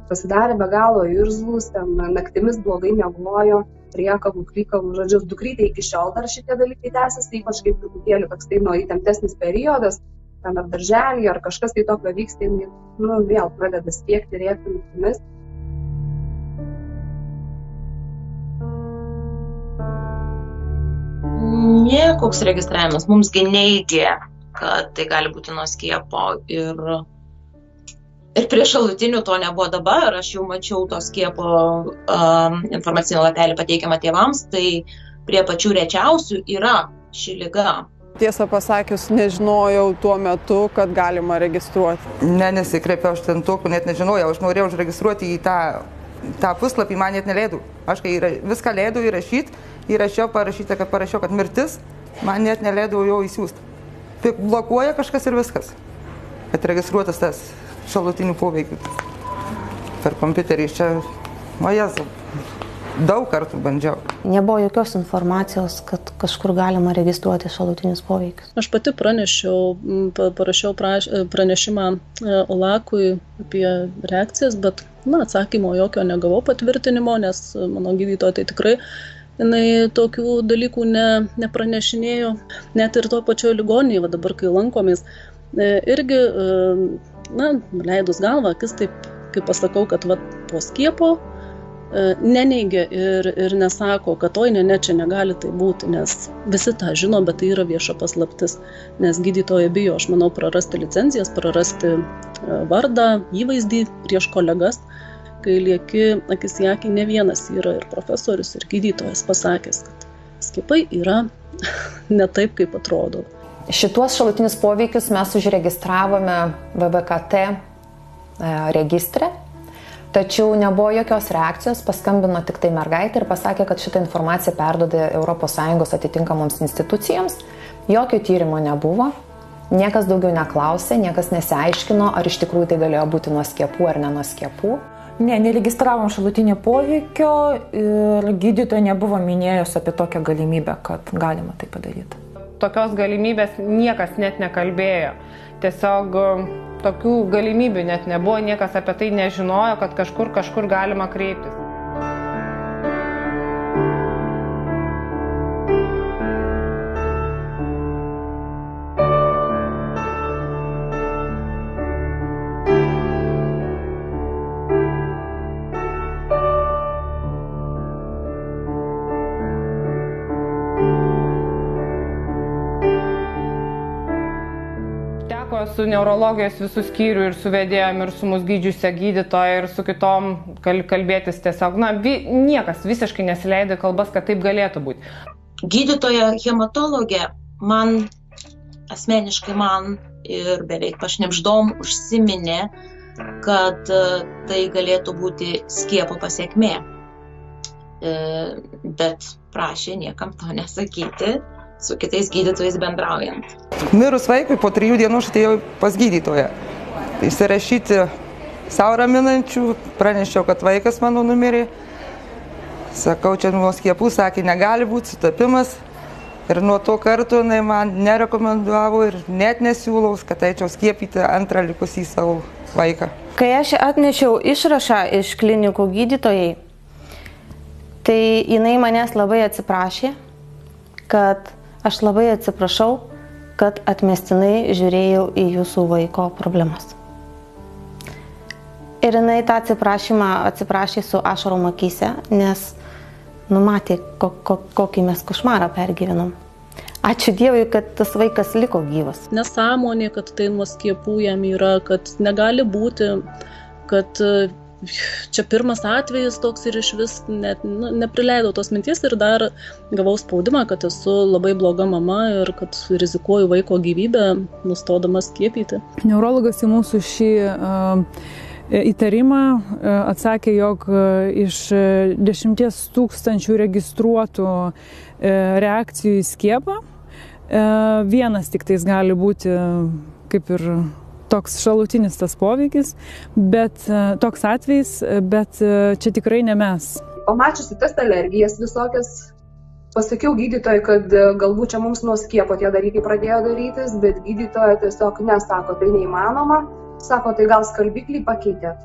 Speaker 4: Pasidarė be galo irzlus, naktimis blogai miegojo, priekavų, klykavų, žodžiu, dukrytė iki šiol dar šitie dalykai tęsiasi, ypač kaip truputėlį toks įtemptesnis periodas, ten ar darželį, ar kažkas tai tokio vyksta, vėl pradeda spiegti, rėkti naktimis.
Speaker 12: Niekoks registravimas mumsgi neigė, kad tai gali būti nuo skiepo ir prie šalutinių to nebuvo dabar. Aš jau mačiau to skiepo informacinį lapelį pateikiamą tėvams, tai prie pačių rečiausių yra ši liga.
Speaker 9: Tiesą pasakius, nežinojau tuo metu, kad galima registruoti.
Speaker 6: Ne, nesikreipiau, aš ten tokių net nežinojau. Aš norėjau užregistruoti į tą puslapį, man net neleidau. Aš kai viską leidau įrašyti, įrašiau parašyta, kad parašiau, kad mirtis, man net neleidau jo įsiųsti. Tik blokuoja kažkas ir viskas, kad registruotas tas šalutinių poveikių per kompiuterį. Čia, Jezu, daug kartų bandžiau.
Speaker 7: Nebuvo jokios informacijos, kad kažkur galima registruoti šalutinius poveikius.
Speaker 8: Aš pati parašiau pranešimą OLAK-ui apie reakcijas, bet atsakymo jokio negavau, patvirtinimo, nes mano gydytoja tai tikrai jinai tokių dalykų nepranešinėjo. Net ir to pačioje ligoninėje, dabar kai lankomės, irgi, leidus galvą, akis taip, kaip pasakau, kad po skiepo neneigia ir nesako, kad oi, ne, čia negali tai būti, nes visi tą žino, bet tai yra vieša paslaptis, nes gydytojai bijo, aš manau, prarasti licencijas, prarasti vardą, įvaizdį prieš kolegas, kai lieki akis į akį, ne vienas yra ir profesorius, ir gydytojas pasakęs, kad skiepai yra ne taip, kaip atrodo.
Speaker 11: Šituos šalutinius poveikius mes užregistravome VVKT registre. Tačiau nebuvo jokios reakcijos, paskambino tik tai mergaitė ir pasakė, kad šitą informaciją perdodė ES atitinkamoms institucijoms. Jokio tyrimo nebuvo, niekas daugiau neklausė, niekas nesiaiškino, ar iš tikrųjų tai galėjo būti nuo skiepų ar ne nuo skiepų. Neregistravom šalutinio poveikio ir gydytoja nebuvo minėjus apie tokią galimybę, kad galima tai padaryti.
Speaker 2: Tokios galimybės niekas net nekalbėjo. Tiesiog tokių galimybių net nebuvo, niekas apie tai nežinojo, kad kažkur galima kreiptis. Su neurologijos visų skyrių ir su vedėjom, ir su mus gydžiusia gydytoja, ir su kitom kalbėtis tiesiog. Niekas visiškai nesileido kalbas, kad taip galėtų būti.
Speaker 12: Gydytoja hematologė asmeniškai man ir beveik pašnibždom užsiminė, kad tai galėtų būti skiepo pasekmė. Bet prašė niekam to nesakyti, su kitais gydytojais bendraujant.
Speaker 6: Mirus vaikui po 3 dienų aš atėjau pas gydytoją. Įsirašyti savo raminančių, pranešiau, kad vaikas mano numirė. Sakau, čia nuo skiepų, sakė, negali būti sutapimas. Ir nuo to karto jinai man nerekomendavo ir net nesiūlaus, kad eičiau skiepyti antrą likusį savo vaiką.
Speaker 7: Kai aš atnešiau išrašą iš klinikų gydytojai, tai jinai manęs labai atsiprašė, kad aš labai atsiprašau, kad atmestinai žiūrėjau į jūsų vaiko problemas. Ir jinai tą atsiprašė su ašarom akyse, nes numatė, kokį mes košmarą pergyvenom. Ačiū Dievui, kad tas vaikas liko gyvas.
Speaker 8: Nesąmonė, kad tai nuo skiepų jam yra, kad negali būti, kad čia pirmas atvejis toks ir iš vis net neprileidau tos minties ir dar gavau spaudimą, kad esu labai bloga mama ir kad rizikuoju vaiko gyvybę, nustodama skiepyti.
Speaker 13: Neurologas į mūsų šį įtarimą atsakė, jog iš 10 000 registruotų reakcijų į skiepą vienas tik tais gali būti kaip ir toks šalutinis tas poveikis, bet toks atvejis, bet čia tikrai ne mes.
Speaker 4: Pamačiusi tas alergijas visokias, pasakiau gydytojai, kad galbūt čia mums nuo skiepo tie dalykai pradėjo darytis, bet gydytoja tiesiog nesako, tai neįmanoma, sako, tai gal skalbiklį pakeitėt.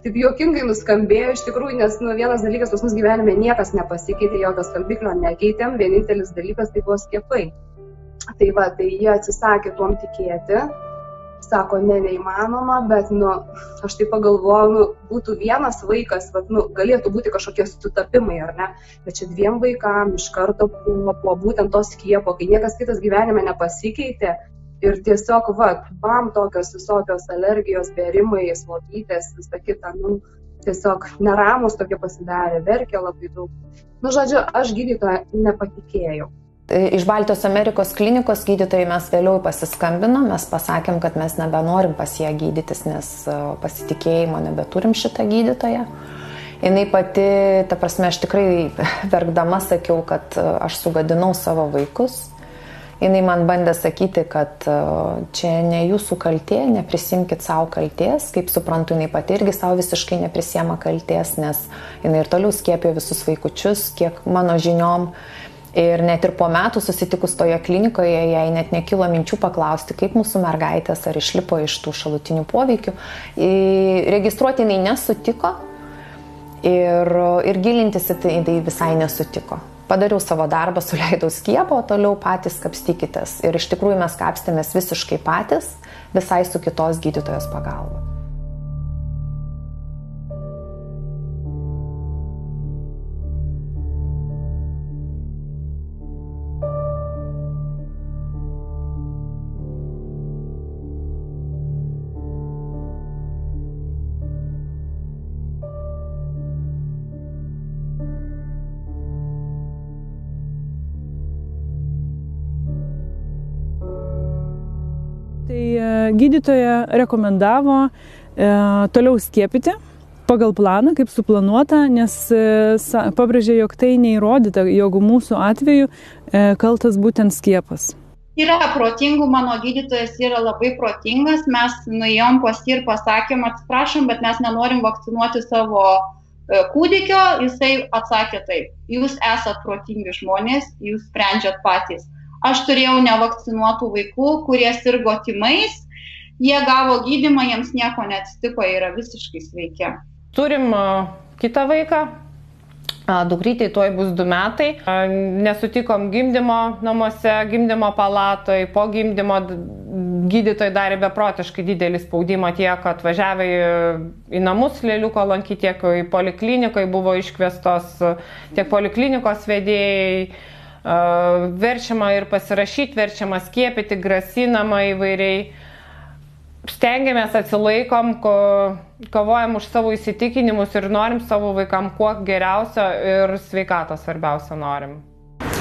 Speaker 4: Taip juokingai nuskambėjo iš tikrųjų, nes vienas dalykas pas mus gyvenime niekas nepasikeitė, jokio skalbiklio nekeitėm, vienintelis dalykas tai buvo skiepai. Tai jie atsisakė tuom tikėti sako, neįmanoma, bet, aš tai pagalvoju, būtų vienas vaikas, galėtų būti kažkokie sutapimai, ar ne, bet čia 2 vaikam iš karto po būtent to skiepo, kai niekas kitas gyvenime nepasikeitė ir tiesiog, bam, tokios visokios alergijos, bėrimai, slogytės, visą kitą, tiesiog neramus tokie pasidarė, verkė labai daug. Žodžiu, aš gydytoją nepatikėjau.
Speaker 11: Iš Baltijos Amerikos klinikos gydytojai mes vėliau pasiskambinom, mes pasakėm, kad mes nebenorim pas ją gydytis, nes pasitikėjimo nebeturim šitą gydytoją. Jinai pati, ta prasme, aš tikrai verkdama sakiau, kad aš sugadinau savo vaikus. Jinai man bandė sakyti, kad čia ne jūsų kaltė, neprisimkit savo kaltės. Kaip suprantu, jinai pati irgi savo visiškai neprisiema kaltės, nes jinai ir toliau skiepijo visus vaikučius, kiek mano žiniom. Ir net ir po metų susitikus toje klinikoje, jai net nekilo minčių paklausti, kaip mūsų mergaitės ar išlipo iš tų šalutinių poveikių. Registruoti jinai nesutiko ir gilintis į tai visai nesutiko. Padariau savo darbą, suleidau skiepą, o toliau patys kapstykitės. Ir iš tikrųjų mes kapstėmės visiškai patys, visai su kitos gydytojos pagalba.
Speaker 13: Tai gydytoja rekomendavo toliau skiepyti pagal planą, kaip suplanuota, nes pabrėžė, jog tai neįrodyta, jog mūsų atveju kaltas būtent skiepas.
Speaker 10: Yra protingų, mano gydytojas yra labai protingas, mes nuėjom pas jį ir pasakėm, atsiprašom, bet mes nenorim vakcinuoti savo kūdikio, jisai atsakė taip, jūs esat protingi žmonės, jūs sprendžiat patys. Aš turėjau nevakcinuotų vaikų, kurie sirgo tymais, jie gavo gydymą, jiems nieko neatsitiko, jie yra visiškai sveiki.
Speaker 2: Turim kitą vaiką, dukrytei tuoj bus 2 metai, nesutikom gimdymo namuose, gimdymo palatoj, po gimdymo gydytojai darė beprotiškai didelį spaudimą tiek atvažiavę į namus lėliuko lankyti, tiek į polikliniką, buvo iškviestos tiek poliklinikos vedėjai, verčiama ir pasirašyti, verčiama skiepyti, grasinama įvairiai. Stengiamės, atsilaikom, kovojam už savo įsitikinimus ir norim savo vaikam kuo geriausio ir sveikato svarbiausia norim.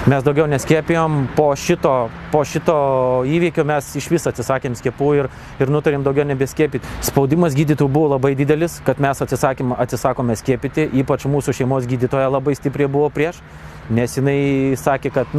Speaker 3: Mes daugiau neskiepijom, po šito įvykio mes iš vis atsisakėm skiepų ir nutarėm daugiau nebeskiepyti. Spaudimas gydytojų buvo labai didelis, kad mes atsisakome skiepyti, ypač mūsų šeimos gydytoja labai stipriai buvo prieš, nes jinai sakė, kad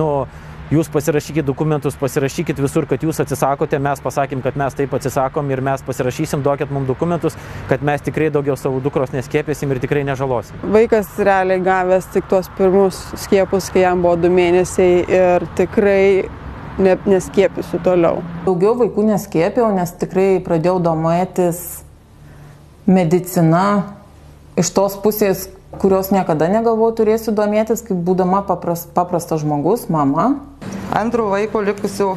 Speaker 3: jūs pasirašykit dokumentus, pasirašykit visur, kad jūs atsisakote, mes pasakėm, kad mes taip atsisakom ir mes pasirašysim, duokit mums dokumentus, kad mes tikrai daugiau savo dukros neskiepėsim ir tikrai nežalosim.
Speaker 9: Vaikas realiai gavęs tik tuos pirmus skiepus, kai jam buvo 2 mėnesiai ir tikrai neskiepysiu toliau.
Speaker 5: Daugiau vaikų neskiepėjau, nes tikrai pradėjau domėtis medicina iš tos pusės, kurios niekada negalvojau turėsiu domėtis, kaip būdama paprastas žmogus, mama.
Speaker 6: Antro vaiko likusiu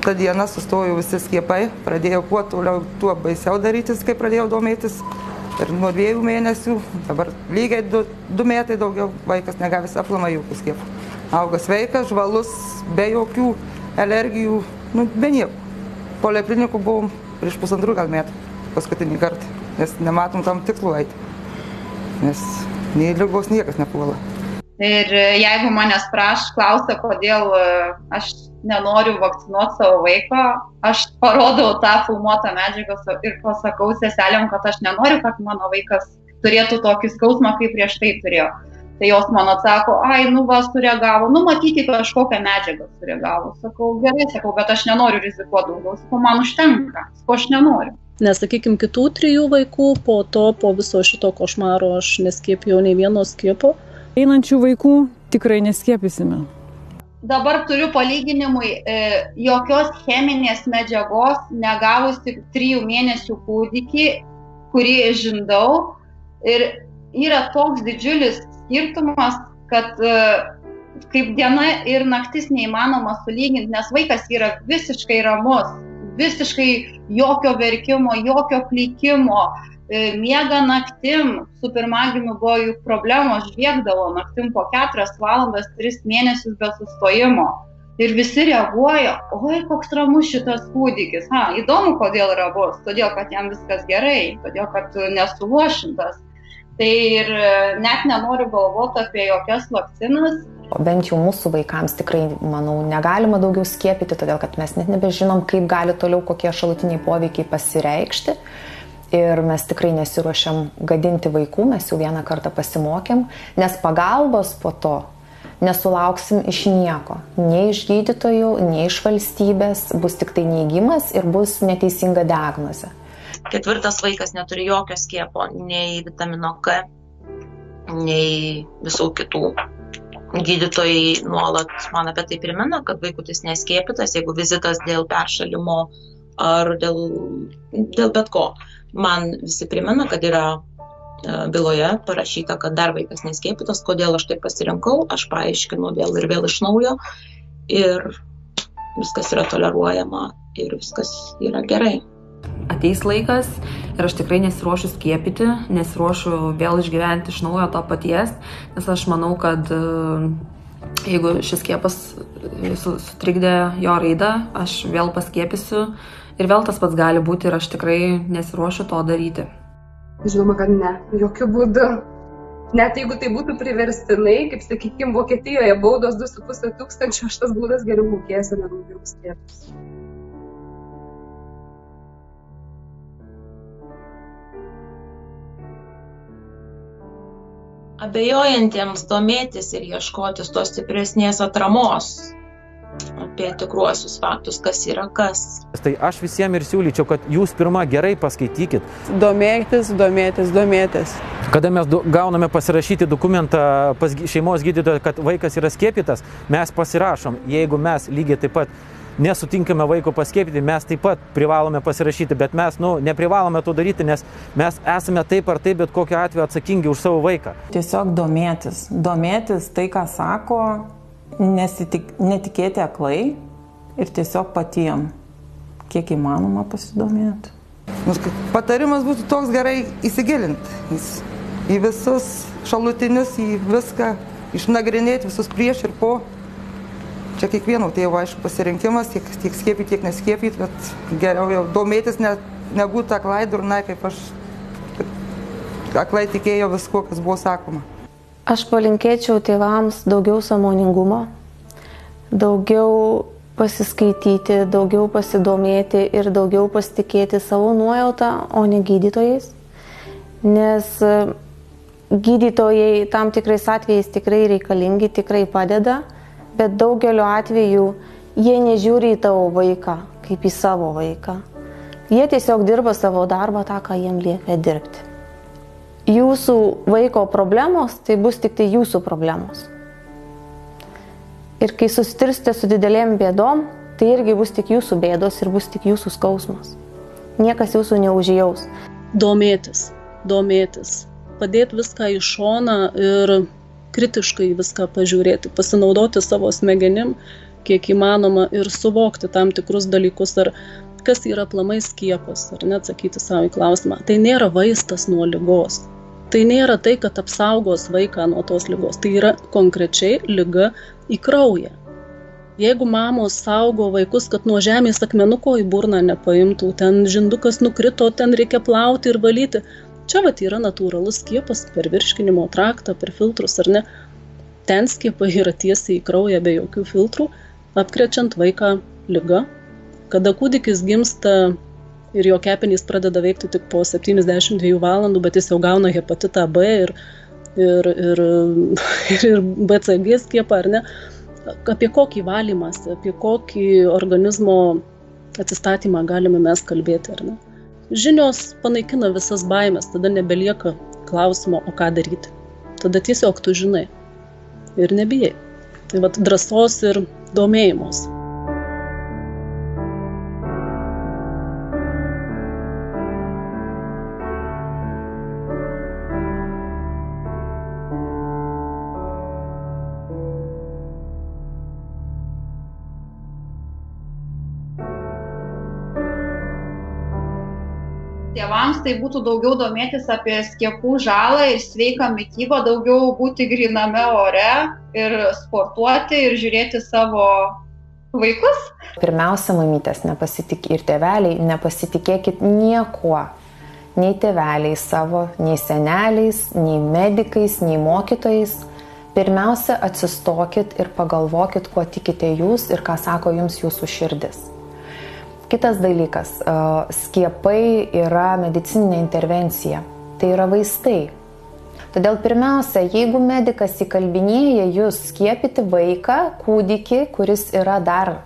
Speaker 6: tą dieną sustojo visi skiepai, pradėjau kuo toliau, tuo baisiau darytis, kai pradėjau domėtis. Ir nuo 2 mėnesių, dabar lygiai 2 metai daugiau vaikas negavęs aplamai jokių skiepų. Auga sveikas, žvalus, be jokių alergijų, be nieko. Poliklinikų buvom prieš 1,5 gal metų, paskutinį kartą, nes nematom tam tikslu eiti. Nes nei ligos niekas nepuola.
Speaker 10: Ir jeigu manęs klausia, kodėl aš nenoriu vakcinuoti savo vaiko, aš parodau tą filmuotą medžiagą ir pasakau seselėm, kad aš nenoriu, kad mano vaikas turėtų tokį skausmą, kaip prieš tai turėjo. Tai jos man atsako, sureagavo, matyti kažkokią medžiagą sureagavo. Sakau, gerai, bet aš nenoriu rizikuoti daugiau, man užtenka, aš nenoriu.
Speaker 8: Nes, sakykime, kitų 3 vaikų, po viso šito košmaro aš neskiepijau nei vieno skiepo.
Speaker 13: Einančių vaikų tikrai neskiepysime.
Speaker 10: Dabar turiu palyginimui, jokios cheminės medžiagos negavusi 3 mėnesių kūdikį, kurį žindau. Ir yra toks didžiulis skirtumas, kad kaip diena ir naktis neįmanoma sulyginti, nes vaikas yra visiškai ramus. visiškai jokio verkimo, jokio klykimo, miega naktim, su pirmagimiu buvo jų problemos, žviegdavo naktim po 4 valandas 3 mėnesius be sustojimo. Ir visi reaguoja, oi, koks ramus šitas kūdikis. Įdomu, kodėl ramus, todėl, kad jam viskas gerai, todėl, kad nesulošintas. Tai ir net nenoriu galvoti apie jokias vakcinas.
Speaker 11: Bent jau mūsų vaikams tikrai, manau, negalima daugiau skiepyti, todėl kad mes net nebežinom, kaip gali toliau kokie šalutiniai poveikiai pasireikšti. Ir mes tikrai nesiruošiam gadinti vaikų, mes jau vieną kartą pasimokėm, nes pagalbos po to nesulauksim iš nieko. Nei iš gydytojų, nei iš valstybės, bus tik tai neigimas ir bus neteisinga diagnozė.
Speaker 12: 4 vaikas neturi jokio skiepo, nei vitamino K, nei visų kitų. Gydytojai nuolat man apie tai primena, kad vaikutis neskiepytas, jeigu vizitas dėl peršalimo ar dėl bet ko. Man visi primena, kad yra byloje parašyta, kad dar vaikas neskiepytas, kodėl aš tai pasirinkau, aš paaiškinu vėl iš naujo ir viskas yra toleruojama ir viskas yra gerai.
Speaker 15: Ateis laikas ir aš tikrai nesiruošiu skiepyti, nesiruošiu vėl išgyventi iš naujo to paties, nes aš manau, kad jeigu šis skiepas sutrikdė jo raidą, aš vėl paskiepysiu ir vėl tas pats gali būti ir aš tikrai nesiruošiu to daryti.
Speaker 4: Žinoma, kad ne, jokių būdų. Net jeigu tai būtų priverstinai, kaip sakykime, Vokietijoje baudos 2,5 tūkstančio, aš tas būdas geriau mokėsiu, negu geriau skiepus.
Speaker 12: Abejojantiems domėtis ir ieškotis tos stipresnės atramos apie tikruosius faktus, kas yra kas.
Speaker 3: Tai aš visiems ir siūlyčiau, kad jūs pirmą gerai paskaitykit.
Speaker 9: Domėtis.
Speaker 3: Kada mes gauname pasirašyti dokumentą pas šeimos gydytoją, kad vaikas yra skiepytas, mes pasirašom. Jeigu mes lygiai taip pat nesutinkame vaiko paskiepyti, mes taip pat privalome pasirašyti, bet mes neprivalome to daryti, nes mes esame taip ar taip, bet kokiu atveju atsakingi už savo vaiką.
Speaker 5: Tiesiog domėtis tai, ką sako, netikėti aklai ir tiesiog patiem, kiek įmanoma pasidomėti.
Speaker 6: Patarimas būtų toks gerai įsigilinti į visus šalutinius, į viską, išnagrinėti visus prieš ir po. Čia kiekvieno tėvo, aišku, pasirinkimas, tiek skiepyti, tiek neskiepyti, bet geriau jau domėtis, nebūti aklai durnai, kaip aš aklai tikėjau visko, kas buvo sakoma.
Speaker 7: Aš palinkėčiau tėvams daugiau sąmoningumo, daugiau pasiskaityti, daugiau pasidomėti ir daugiau pasitikėti savo nuojautą, o ne gydytojais. Nes gydytojai tam tikrais atvejais tikrai reikalingi, tikrai padeda, bet daugeliu atveju jie nežiūri į tavo vaiką kaip į savo vaiką. Jie tiesiog dirba savo darbą tą, ką jiem liepia dirbti. Jūsų vaiko problemos, tai bus tik tai jūsų problemos. Ir kai susitirsite su didelėm bėdom, tai irgi bus tik jūsų bėdos ir bus tik jūsų skausmas. Niekas jūsų neužjaus.
Speaker 8: Domėtis. Padėti viską į šoną ir kritiškai viską pažiūrėti, pasinaudoti savo smegenim, kiek įmanoma ir suvokti tam tikrus dalykus, ar kas yra aplamai skiepas, ar neatsakyti savo į klausimą. Tai nėra vaistas nuo ligos. Tai nėra tai, kad apsaugos vaiką nuo tos ligos. Tai yra konkrečiai liga į kraują. Jeigu mamos saugo vaikus, kad nuo žemės akmenuko į burną nepaimtų, ten žindukas nukrito, ten reikia plauti ir valyti. Čia yra natūralus skiepas per virškinimo traktą, per filtrus, ar ne? Ten skiepai yra tiesiai į kraują be jokių filtrų, apkrečiant vaiką ligą. Kada kūdikis gimsta ir jo kepenys pradeda veikti tik po 72 valandų, bet jis jau gauna hepatitą B ir BCG skiepą, ar ne? Apie kokį valymąsi, apie kokį organizmo atsistatymą galime mes kalbėti, ar ne? Žinios panaikina visas baimės, tada nebelieka klausimo, o ką daryti. Tada tiesiog tu žinai ir nebijai. Tai drąsos ir domėjimos.
Speaker 10: Tėvams tai būtų daugiau domėtis apie skiepų žalą ir sveiką mitybą, daugiau būti griname ore ir sportuoti ir žiūrėti savo vaikus.
Speaker 11: Pirmiausia, mamytės ir tėveliai, nepasitikėkit niekuo. Nei tėveliais savo, nei seneliais, nei medikais, nei mokytojais. Pirmiausia, atsistokit ir pagalvokit, kuo tikite jūs ir ką sako jums jūsų širdis. Kitas dalykas, skiepai yra medicininė intervencija, tai yra vaistai. Todėl pirmiausia, jeigu medikas įkalbinėja jūs skiepyti vaiką, kūdikį, kuris yra dar,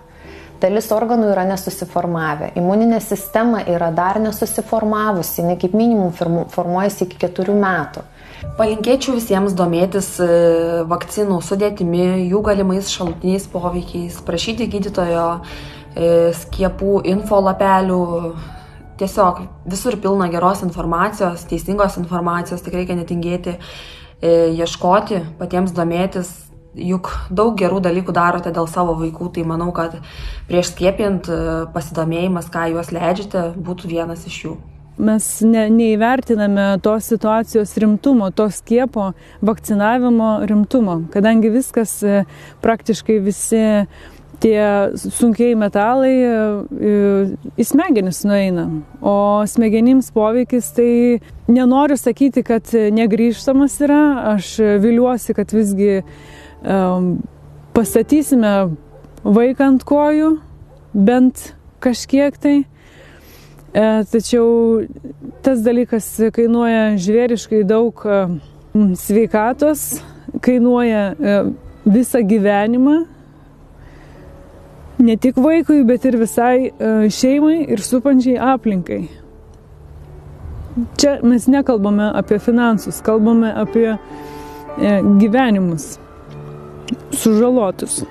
Speaker 11: dalis organų yra nesusiformavę, imuninė sistema yra dar nesusiformavusi, ne kaip minimum formuojasi iki 4 metų.
Speaker 15: Palinkėčiau visiems domėtis vakcinų sudėtimi, jų galimais šalutiniais poveikiais, prašyti gydytojo skiepų infolapelių, tiesiog visur pilna geros informacijos, teisingos informacijos, tik reikia netingėti ieškoti, patiems domėtis, juk daug gerų dalykų darote dėl savo vaikų, tai manau, kad prieš skiepint pasidomėjimas, ką juos leidžiate, būtų vienas iš jų.
Speaker 13: Mes neįvertiname tos situacijos rimtumo, to skiepo, vakcinavimo rimtumo, kadangi viskas praktiškai visi tie sunkiai metalai į smegenis nueina, o smegenims poveikis tai nenoriu sakyti, kad negrįžtamas yra, aš viliuosi, kad visgi pastatysime vaiką ant kojų, bent kažkiek tai, tačiau tas dalykas kainuoja žvėriškai daug sveikatos, kainuoja visą gyvenimą, ne tik vaikui, bet ir visai šeimai ir supančiai aplinkai. Čia mes nekalbame apie finansus, kalbame apie gyvenimus sužalotus.